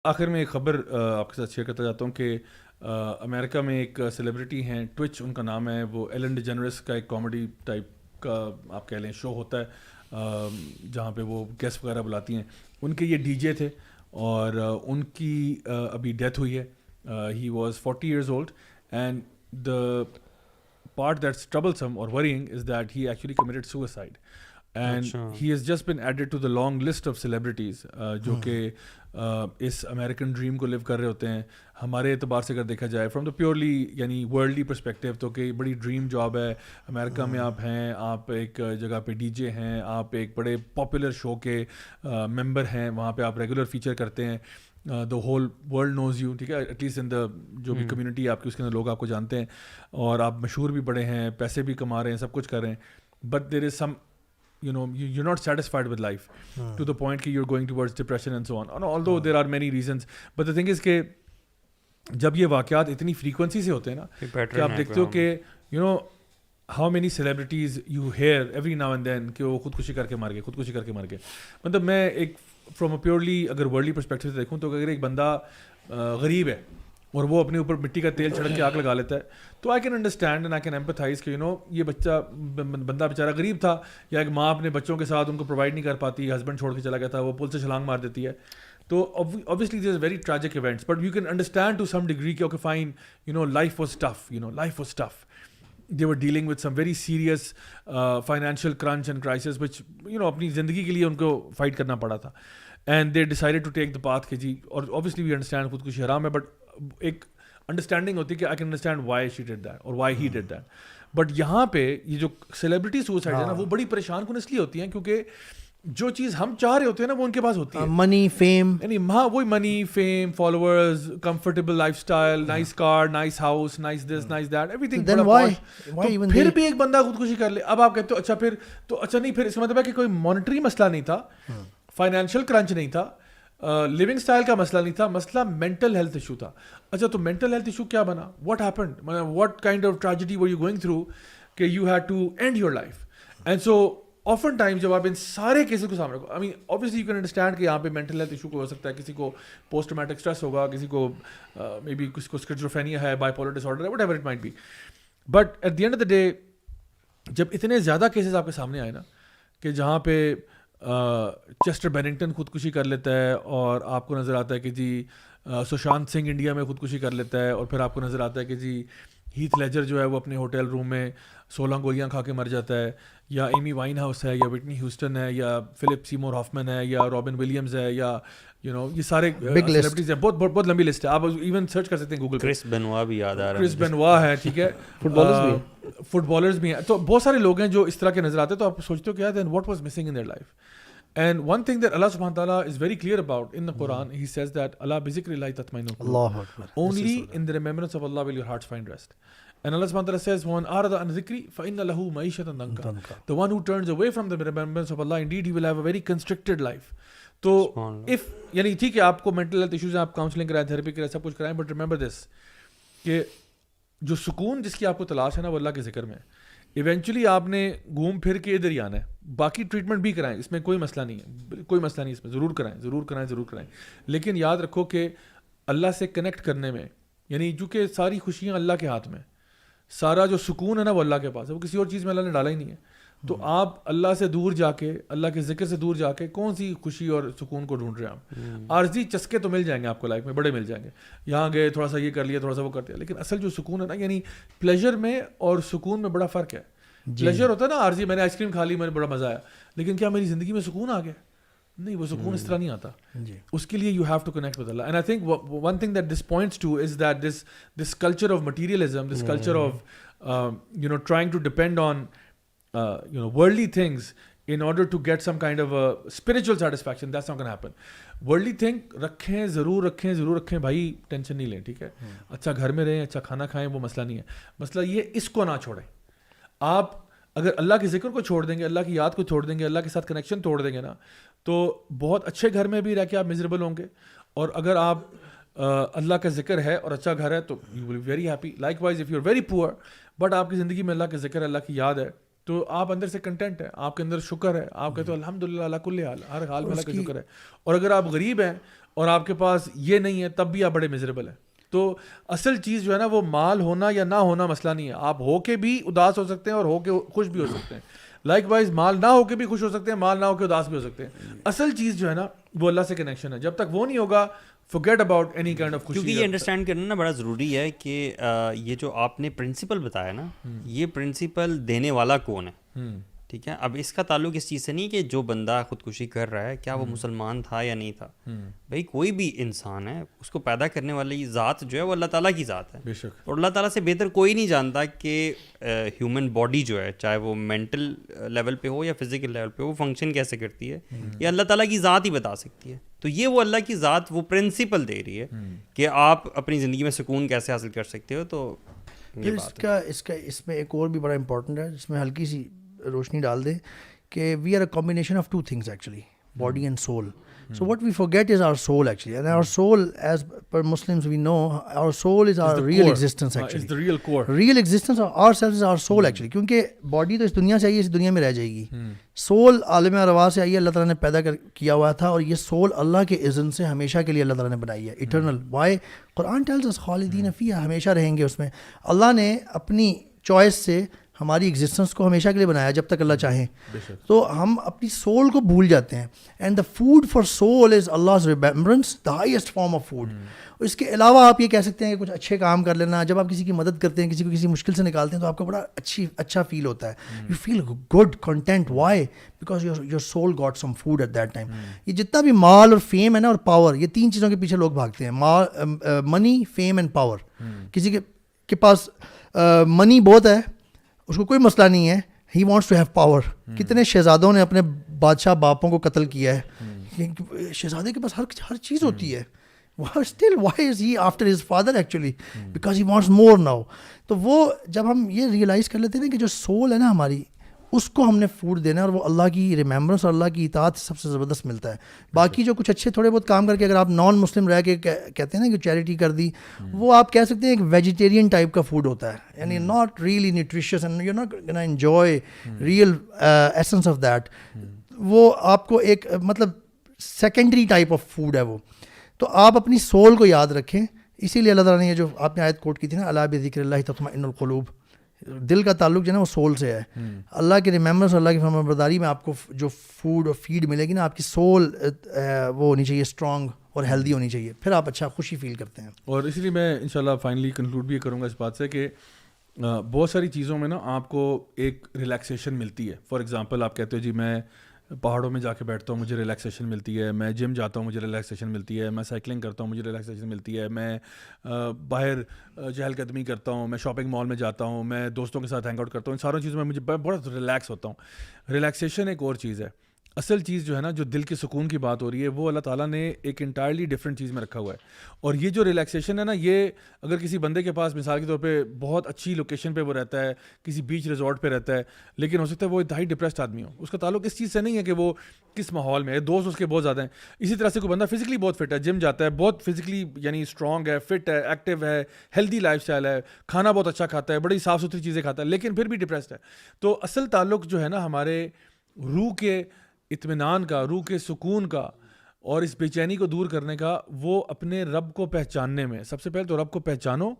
آخر میں ایک خبر آپ کے ساتھ شیئر کرتا جاتا ہوں کہ امریکہ میں ایک سیلیبریٹی ہیں، ٹوچ ان کا نام ہے، وہ ایلن ڈی جنرس کا ایک کامیڈی ٹائپ کا آپ کہہ لیں شو ہوتا ہے جہاں پہ وہ گیسٹ وغیرہ بلاتی ہیں. ان کے یہ ڈی جے تھے اور ان کی ابھی ڈیتھ ہوئی ہے. He was 40 years old and the part that's troublesome or worrying is that he actually committed suicide. And he has just been added to the long list of celebrities جو کہ اس American dream کو لیو کر رہے ہوتے ہیں. ہمارے اعتبار سے اگر دیکھا جائے فرام دا پیورلی یعنی ورلڈلی پرسپیکٹیو تو کہ بڑی ڈریم جاب ہے. امریکہ میں آپ ہیں، آپ ایک جگہ پہ ڈی جے ہیں، آپ ایک بڑے پاپولر شو کے ممبر ہیں، وہاں پہ آپ ریگولر فیچر کرتے ہیں، the whole world knows you, ٹھیک ہے، ایٹ لیسٹ ان دا جو بھی کمیونٹی آپ کی اس کے اندر لوگ آپ کو جانتے ہیں، اور آپ مشہور بھی بڑے ہیں، پیسے بھی کما رہے ہیں، سب کچھ کر رہے ہیں. But there is some you're not satisfied with life to the point that you're going towards depression and so on. And although there are many reasons, but the thing is کہ جب یہ واقعات اتنی فریکوینسی سے ہوتے ہیں نا کہ آپ دیکھتے ہو کہ how many celebrities you hear every now and then کہ وہ خودکشی کر کے مر گئے. مطلب میں ایک فرام اے پیورلی اگر ورلڈلی پرسپیکٹیو سے دیکھوں تو اگر ایک بندہ غریب ہے اور وہ اپنے اوپر مٹی کا تیل چھڑک کے آگ لگا لیتا ہے تو I can understand and I can empathise کہ یہ بندہ بیچارہ غریب تھا، یا ایک ماں اپنے بچوں کے ساتھ ان کو پرووائڈ نہیں کر پاتی، ہسبینڈ چھوڑ کے چلا گیا تھا، وہ پل سے چھلانگ مار دیتی ہے. تو obviously these are very tragic events, but you can understand to some degree کہ okay fine, life was tough. They were dealing with some very serious financial crunch and crisis which اپنی زندگی کے لیے ان کو فائٹ کرنا پڑا تھا. And they decided to take the path کہ جی، اور obviously we understand خودکشی حرام ہے، بٹ ایک انڈرسٹینڈنگ ہوتی ہے کہ I can understand why she did that اور why he did that. But یہاں پہ یہ جو سیلیبریٹی سوسائڈ ہے نا وہ بڑی پریشان کن اس لیے ہوتی ہیں کیونکہ جو چیز ہم چاہ رہے ہوتے ہیں نا وہ ان کے پاس ہوتی ہے، منی، فیم، یعنی وہی money, fame, followers, comfortable life style, nice car, nice house, nice this, nice that, everything. پھر بھی ایک بندہ خودکشی کر لے. اب آپ کہتے ہو اچھا نہیں، پھر اس کا مطلب ہے کہ کوئی مانیٹری مسئلہ نہیں تھا، فائنینشیل کرنچ نہیں تھا، لیونگ اسٹائل کا مسئلہ نہیں تھا، مسئلہ مینٹل ہیلتھ ایشو تھا. اچھا تو مینٹل ہیلتھ ایشو کیا بنا؟ What happened, what kind of tragedy were you going through کہ you had to end your life. And so often time جب آپ ان سارے کیسز کو سامنے رکھو، آئی مین obviously you can understand کہ یہاں پہ مینٹل ہیلتھ ایشو کو ہو سکتا ہے، کسی کو پوسٹ ٹرامیٹک اسٹریس ہوگا، کسی کو مے بی کسی کو اسکیزوفرینیا ہے، bipolar disorder whatever it might مائٹ بی. But at the end of the day جب اتنے زیادہ کیسز آپ کے سامنے آئے نا کہ جہاں پہ چیسٹر بیننگٹن خودکشی کر لیتا ہے، اور آپ کو نظر آتا ہے کہ جی سشانت سنگھ انڈیا میں خودکشی کر لیتا ہے، اور پھر آپ کو نظر آتا ہے کہ جی ہیتھ لیجر جو ہے وہ اپنے ہوٹل روم میں 16 گولیاں کھا کے مر جاتا ہے، یا ایمی وائن ہاؤس ہے، یا وٹنی ہیوسٹن ہے، یا فلپ سیمور ہافمن ہے، یا رابن ولیمز ہے، یا یہ سارے سیلیبریٹیز ہیں. بہت لمبی لسٹ ہے، آپ ایون سرچ کر سکتے ہیں گوگل پہ. کرس بنوا بھی یاد آ رہا ہے، کرس بنوا ہے، ٹھیک ہے، فٹ بالرز بھی ہیں. تو بہت سارے لوگ ہیں جو اس طرح کے نظر آتے ہیں. تو آپ سوچتے ہو کیا then what was missing in their life. And one thing that Allah subhanahu wa ta'ala is very clear about in the Quran, he says that Allah bi zikri Allahi tatma'innul qulub. Only in the remembrance of Allah will your hearts find rest. And Allah subhanahu wa ta'ala says, وَمَنْ أَعْرَضَ عَنْ ذِكْرِي فَإِنَّ لَهُ مَعِيشَةً ضَنْكًا. The one who turns away from the remembrance of Allah, indeed he will have a very constricted life. تو if یعنی ٹھیک ہے آپ کو mental health issues ہیں، آپ کاؤنسلنگ کرائیں، تھراپی کرائیں، سب کچھ کرائیں، but remember this کہ جو سکون جس کی آپ کو تلاش ہے نا وہ اللہ کے ذکر میں ہے. ایونچولی آپ نے گھوم پھر کے ادھر ہی آنا ہے. باقی ٹریٹمنٹ بھی کرائیں، اس میں کوئی مسئلہ نہیں ہے، کوئی مسئلہ نہیں اس میں، ضرور کرائیں. لیکن یاد رکھو کہ اللہ سے کنیکٹ کرنے میں، یعنی چونکہ ساری خوشیاں اللہ کے ہاتھ میں، سارا جو سکون ہے نا وہ اللہ کے پاس ہے، وہ کسی اور چیز میں اللہ نے ڈالا ہی نہیں ہے. تو آپ اللہ سے دور جا کے، اللہ کے ذکر سے دور جا کے کون سی خوشی اور سکون کو ڈھونڈ رہے ہیں آپ؟ عارضی چسکے تو مل جائیں گے آپ کو لائف میں، بڑے مل جائیں گے، یہاں گئے تھوڑا سا یہ کر لیا، تھوڑا سا وہ کر دیا. لیکن اصل جو سکون ہے نا، یعنی پلیجر میں اور سکون میں بڑا فرق ہے. پلیجر ہوتا ہے نا عارضی، میں نے آئس کریم کھا لی، مجھے بڑا مزہ آیا، لیکن کیا میری زندگی میں سکون آ گیا؟ نہیں، وہ سکون اس طرح نہیں آتا. اس کے لیے you have to connect with Allah. And I think one thing that this points to is that this culture of materialism, this culture of trying to depend on worldly things in order to get some kind of a spiritual satisfaction, that's not going to happen. worldly thing ضرور رکھیں بھائی، tension نہیں لیں، ٹھیک ہے، اچھا گھر میں رہیں، اچھا کھانا کھائیں، وہ مسئلہ نہیں ہے. مسئلہ یہ اس کو نہ چھوڑیں. آپ اگر اللہ کے ذکر کو چھوڑ دیں گے، اللہ کی یاد کو چھوڑ دیں گے، اللہ کے ساتھ کنیکشن توڑ دیں گے نا، تو بہت اچھے گھر میں بھی رہ کے آپ میزریبل ہوں گے. اور اگر آپ اللہ کا ذکر ہے اور اچھا گھر ہے تو you will be very happy. Likewise if you are very poor but آپ کی زندگی میں اللہ کا ذکر ہے، اللہ کی یاد ہے، تو آپ اندر سے کنٹینٹ ہے، آپ کے اندر شکر ہے، آپ کہتے ہو الحمد للہ اللہ کل حال، ہر حال میں اللہ کا شکر ہے. اور اگر آپ غریب ہیں اور آپ کے پاس یہ نہیں ہے تب بھی آپ بڑے میزریبل ہیں. تو اصل چیز جو ہے نا وہ مال ہونا یا نہ ہونا مسئلہ نہیں ہے. آپ ہو کے بھی اداس ہو سکتے ہیں اور ہو کے خوش بھی ہو سکتے ہیں. لائک وائز مال نہ ہو کے بھی خوش ہو سکتے ہیں, مال نہ ہو کے اداس بھی ہو سکتے ہیں. اصل چیز جو ہے نا وہ اللہ سے کنیکشن ہے. جب تک وہ نہیں ہوگا forget about any kind of خوشی. کیونکہ یہ انڈرسٹینڈ کرنا نا بڑا ضروری ہے کہ یہ جو آپ نے پرنسپل بتایا نا, یہ پرنسپل دینے والا کون ہے, ٹھیک ہے. اب اس کا تعلق اس چیز سے نہیں کہ جو بندہ خودکشی کر رہا ہے کیا وہ مسلمان تھا یا نہیں تھا. بھائی کوئی بھی انسان ہے, اس کو پیدا کرنے والی ذات جو ہے وہ اللہ تعالیٰ کی ذات ہے, اور اللہ تعالیٰ سے بہتر کوئی نہیں جانتا کہ ہیومن باڈی جو ہے, چاہے وہ مینٹل لیول پہ ہو یا فزیکل لیول پہ ہو, وہ فنکشن کیسے کرتی ہے, یہ اللہ تعالیٰ کی ذات ہی بتا سکتی ہے. تو یہ وہ اللہ کی ذات وہ پرنسپل دے رہی ہے کہ آپ اپنی زندگی میں سکون کیسے حاصل کر سکتے ہو. تو اس میں ایک اور بھی بڑا امپورٹنٹ ہے جس میں ہلکی سی روشنی ڈال دیں کہ we are a combination of two things actually, body and soul. So what we forget is our soul actually, and our soul, as per Muslims we know, our soul is our real existence actually. It's the real core. Real existence of ourselves is our soul actually, کیونکہ body تو اس دنیا سے آئی ہے, اس دنیا میں رہ جائے گی. سول عالم ارواح سے آئی ہے, اللہ تعالیٰ نے پیدا کیا ہوا تھا, اور یہ سول اللہ کے اذن سے ہمیشہ کے لیے اللہ تعالیٰ نے بنائی ہے, eternal. Why? Quran tells us خالدین فیہا, ہمیشہ رہیں گے اس میں. اللہ نے اپنی چوائس سے ہماری ایگزسٹنس کو ہمیشہ کے لیے بنایا جب تک اللہ چاہیں. تو ہم اپنی سول کو بھول جاتے ہیں. And the food for soul is Allah's remembrance, the highest form of food. اس کے علاوہ آپ یہ کہہ سکتے ہیں کہ کچھ اچھے کام کر لینا. جب آپ کسی کی مدد کرتے ہیں, کسی کو کسی مشکل سے نکالتے ہیں, تو آپ کو بڑا اچھا فیل ہوتا ہے. You feel good, content. Why? Because your soul got some food at that time. یہ جتنا بھی مال اور فیم ہے نا, اور پاور, یہ تین چیزوں کے پیچھے لوگ بھاگتے ہیں, منی, فیم اینڈ پاور. کسی کے پاس منی بہت ہے, اس کو کوئی مسئلہ نہیں ہے, he wants to have power. کتنے شہزادوں نے اپنے بادشاہ باپوں کو قتل کیا ہے. شہزادے کے پاس ہر چیز ہوتی ہے. Still, why is he after his father actually? Because he wants more now. تو وہ جب ہم یہ ریئلائز کر لیتے ہیں کہ جو سول ہے نا ہماری, اس کو ہم نے فوڈ دینا ہے, اور وہ اللہ کی ریممبرنس اور اللہ کی اطاعت سب سے زبردست ملتا ہے. باقی جو کچھ اچھے تھوڑے بہت کام کر کے اگر آپ نان مسلم رہ کے کہتے ہیں نا کہ چیریٹی کر دی, وہ آپ کہہ سکتے ہیں ایک ویجیٹیرین ٹائپ کا فوڈ ہوتا ہے, یعنی not really nutritious, and you not gonna enjoy real essence of that. وہ آپ کو ایک مطلب سیکنڈری ٹائپ آف فوڈ ہے وہ. تو آپ اپنی سول کو یاد رکھیں. اسی لیے اللہ تعالیٰ نے یہ جو آپ نے آیت کوٹ کی تھی نا, الا بذکر اللہ تطمئن القلوب, دل کا تعلق جو ہے نا وہ سول سے ہے. اللہ کے ریممبرنس, اللہ کی فرمانبرداری میں آپ کو جو فوڈ اور فیڈ ملے گی نا, آپ کی سول وہ ہونی چاہیے اسٹرانگ اور ہیلدی ہونی چاہیے, پھر آپ اچھا خوشی فیل کرتے ہیں. اور اسی لیے میں انشاءاللہ فائنلی کنکلوڈ بھی کروں گا اس بات سے کہ بہت ساری چیزوں میں نا آپ کو ایک ریلیکسیشن ملتی ہے. فار ایگزامپل آپ کہتے ہو جی میں پہاڑوں میں جا کے بیٹھتا ہوں, مجھے ریلیکسیشن ملتی ہے. میں جم جاتا ہوں, مجھے ریلیکسیشن ملتی ہے. میں سائیکلنگ کرتا ہوں, مجھے ریلیکسیشن ملتی ہے. میں باہر چہل قدمی کرتا ہوں, میں شاپنگ مال میں جاتا ہوں, میں دوستوں کے ساتھ ہینگ آؤٹ کرتا ہوں. ان ساروں چیزوں میں مجھے بہت ریلیکس ہوتا ہوں. ریلیکسیشن ایک اور چیز ہے. اصل چیز جو ہے نا, جو دل کے سکون کی بات ہو رہی ہے, وہ اللہ تعالیٰ نے ایک انٹائرلی ڈفرینٹ چیز میں رکھا ہوا ہے. اور یہ جو ریلیکسیشن ہے نا, یہ اگر کسی بندے کے پاس مثال کے طور پہ بہت اچھی لوکیشن پہ وہ رہتا ہے, کسی بیچ ریزورٹ پہ رہتا ہے, لیکن ہو سکتا ہے وہ انتہائی ڈپریسڈ آدمی ہو, اس کا تعلق اس چیز سے نہیں ہے کہ وہ کس ماحول میں ہے, دوست اس کے بہت زیادہ ہیں. اسی طرح سے کوئی بندہ فزیکلی بہت فٹ ہے, جم جاتا ہے, بہت فزیکلی یعنی اسٹرانگ ہے, فٹ ہے, ایکٹیو ہے, ہیلدی لائف اسٹائل ہے, کھانا بہت اچھا کھاتا ہے, بڑی صاف ستھری چیزیں کھاتا ہے, لیکن پھر بھی ڈپریسڈ ہے. تو اصل تعلق جو ہے نا ہمارے روح کے اطمینان کا, روح کے سکون کا, اور اس بے چینی کو دور کرنے کا, وہ اپنے رب کو پہچاننے میں. سب سے پہلے تو رب کو پہچانو,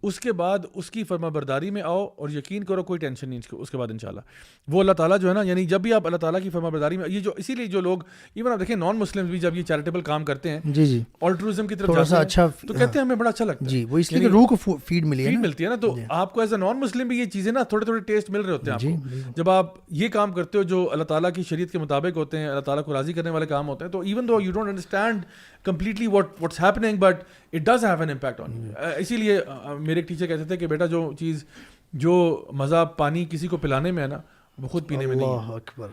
اس کے بعد اس کی فرما برداری میں آؤ, اور یقین کرو کوئی ٹینشن نہیں اس کے بعد انشاءاللہ. وہ اللہ تعالیٰ جو ہے نا, یعنی جب بھی آپ اللہ تعالیٰ کی فرما برداری میں, یہ جو اسی لیے جو لوگ ایون آپ دیکھیں نان مسلم بھی جب یہ چیریٹیبل کام کرتے ہیں, جی آلٹروزم کی طرف جاتے ہیں, اچھا تو کہتے ہیں ہمیں بڑا اچھا لگتا ہے. جی, وہ اس لیے روح کو فیڈ ملتی ہے نا. تو آپ کو ایز اے نان مسلم بھی یہ چیزیں نا تھوڑے تھوڑے ٹیسٹ مل رہے ہوتے ہیں آپ کو, جب آپ یہ کام کرتے ہو جو اللہ تعالیٰ کی شریعت کے مطابق ہوتے ہیں, اللہ تعالیٰ کو راضی کرنے والے کام ہوتے ہیں. تو even though you don't understand completely what's happening, but it does have an impact on you. اسی لیے میرے ایک ٹیچر کہتے تھے کہ بیٹا جو مزہ پانی کسی کو پلانے میں ہے نا, وہ خود پینے میں نہیں ہے. اللہ اکبر.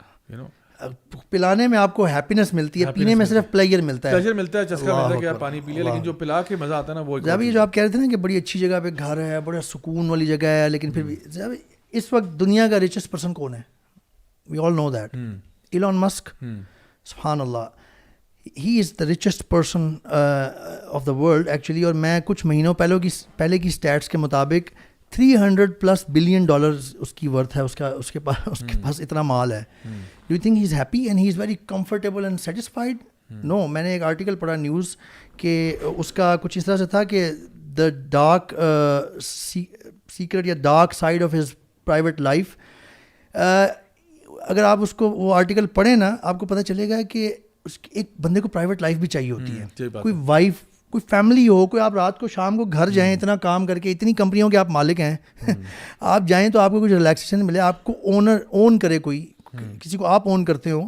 پلانے میں آپ کو ہیپینس ملتی ہے, پینے میں صرف پلیجر ملتا ہے, چسکا ملتا ہے کہ آپ پانی پی لیں, لیکن جو پلا کے مزہ آتا ہے نا وہ جب یہ جو آپ کہہ رہے تھے نا کہ بڑی اچھی جگہ پہ گھر ہے, بڑا سکون والی جگہ ہے, لیکن پھر بھی اس وقت دنیا کا ریچسٹ پرسن کون ہے؟ وی آل نو دیٹ, ایلون مسک. سبحان اللہ, ہی از دا richest person of the world actually. اور میں کچھ مہینوں پہلے کی اسٹیٹس کے مطابق $300+ بلین اس کی ورتھ ہے, اس کے پاس اتنا مال ہے. Do you think he is happy and he is very comfortable and satisfied? No میں نے ایک آرٹیکل پڑھا نیوز کہ اس کا کچھ اس طرح سے تھا کہ دا ڈارک سیکرٹ یا dark side of his private life. اگر آپ اس کو وہ آرٹیکل پڑھیں نا آپ کو پتہ چلے گا کہ اس ایک بندے کو پرائیویٹ لائف بھی چاہیے ہوتی ہے, کوئی وائف, کوئی فیملی ہو, کوئی آپ رات کو شام کو گھر جائیں, اتنا کام کر کے, اتنی کمپنیوں کے آپ مالک ہیں, آپ جائیں تو آپ کو کچھ ریلیکسیشن ملے, آپ کو اون کرے کوئی, کسی کو آپ اون کرتے ہو.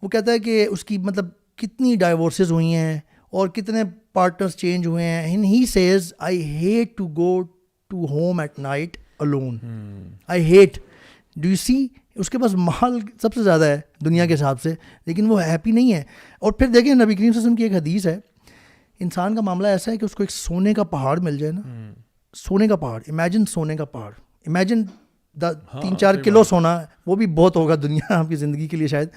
وہ کہتا ہے کہ اس کی مطلب کتنی ڈائیورسز ہوئی ہیں اور کتنے پارٹنرز چینج ہوئے ہیں. And he says I hate to go to home at night alone, I hate. Do you see, اس کے پاس مال سب سے زیادہ ہے دنیا کے حساب سے, لیکن وہ ہیپی نہیں ہے. اور پھر دیکھیں نبی کریم صلی اللہ علیہ وسلم کی ایک حدیث ہے, انسان کا معاملہ ایسا ہے کہ اس کو ایک سونے کا پہاڑ مل جائے نا, سونے کا پہاڑ, امیجن سونے کا پہاڑ, امیجن 3-4 کلو سونا, وہ بھی بہت ہوگا دنیا آپ کی زندگی کے لیے شاید.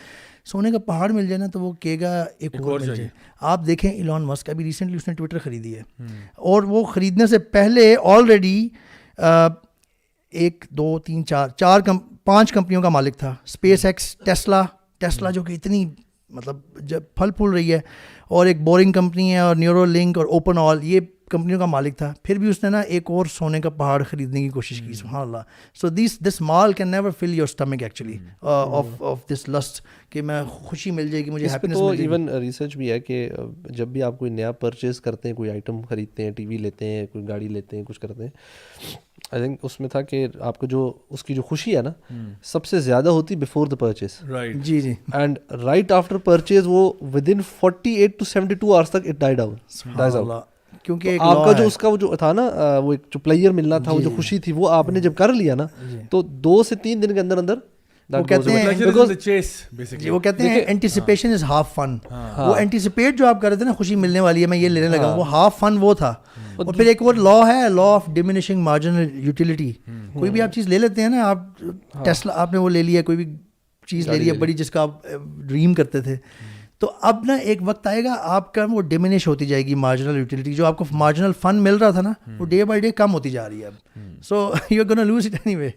سونے کا پہاڑ مل جائے نا تو وہ کہے گا ایک اور مل جائے. آپ دیکھیں ایلون مسک, ابھی ریسنٹلی اس نے ٹویٹر خریدی ہے, اور وہ خریدنے سے پہلے آلریڈی 1 2 3 4 5 کمپنیوں کا مالک تھا. اسپیس ایکس, ٹیسلا جو کہ اتنی مطلب جب پھل پھول رہی ہے, اور ایک بورنگ کمپنی ہے, اور نیورو لنک اور اوپن آل, یہ کمپنیوں کا مالک تھا. پھر بھی اس نے نا ایک اور سونے کا پہاڑ خریدنے کی کوشش کی. سبحان اللہ. سو دس مال can never fill your stomach actually of this list, کہ میں خوشی مل جائے گی مجھے, ہیپینس مل جائے گی. ایون ریسرچ بھی ہے کہ جب بھی آپ کوئی نیا پرچیز کرتے ہیں, کوئی آئٹم خریدتے ہیں, ٹی وی لیتے ہیں, کوئی گاڑی لیتے ہیں, کچھ کرتے ہیں, آئی تھنک اس میں تھا کہ آپ کو جو اس کی جو خوشی ہے نا سب سے زیادہ ہوتی بیفور دا پرچیز. جی جی. اینڈ رائٹ آفٹر پرچیز وہ ود ان 48 to 72 hours تک اٹ ڈائز آؤٹ. کیونکہ آپ کا جو اس کا وہ جو تھا نا, وہ ایک جو پلیئر ملنا تھا, وہ جو خوشی تھی, وہ آپ نے جب کر لیا نا تو 2 سے 3 دن کے اندر اندر وہ کہتے ہیں اینٹیسپیشن از ہاف فن. وہ اینٹیسپیٹ جو آپ کر رہے تھے نا, خوشی ملنے والی ہے, میں یہ لینے لگا, وہ ہاف فن وہ تھا. اور پھر ایک اور لا ہے, law of diminishing marginal utility. کوئی بھی آپ چیز لے لیتے ہیں نا, آپ ٹیسلا آپ نے وہ لے لیا, کوئی بھی چیز لے لی ہے بڑی جس کا آپ ڈریم کرتے تھے, تو اب نا ایک وقت آئے گا آپ کا وہ ڈیمینش ہوتی جائے گی مارجنل یوٹیلیٹی. جو آپ کو مارجنل فن مل رہا تھا نا, وہ ڈے بائی ڈے کم ہوتی جا رہی ہے اب. So you are gonna lose it any way.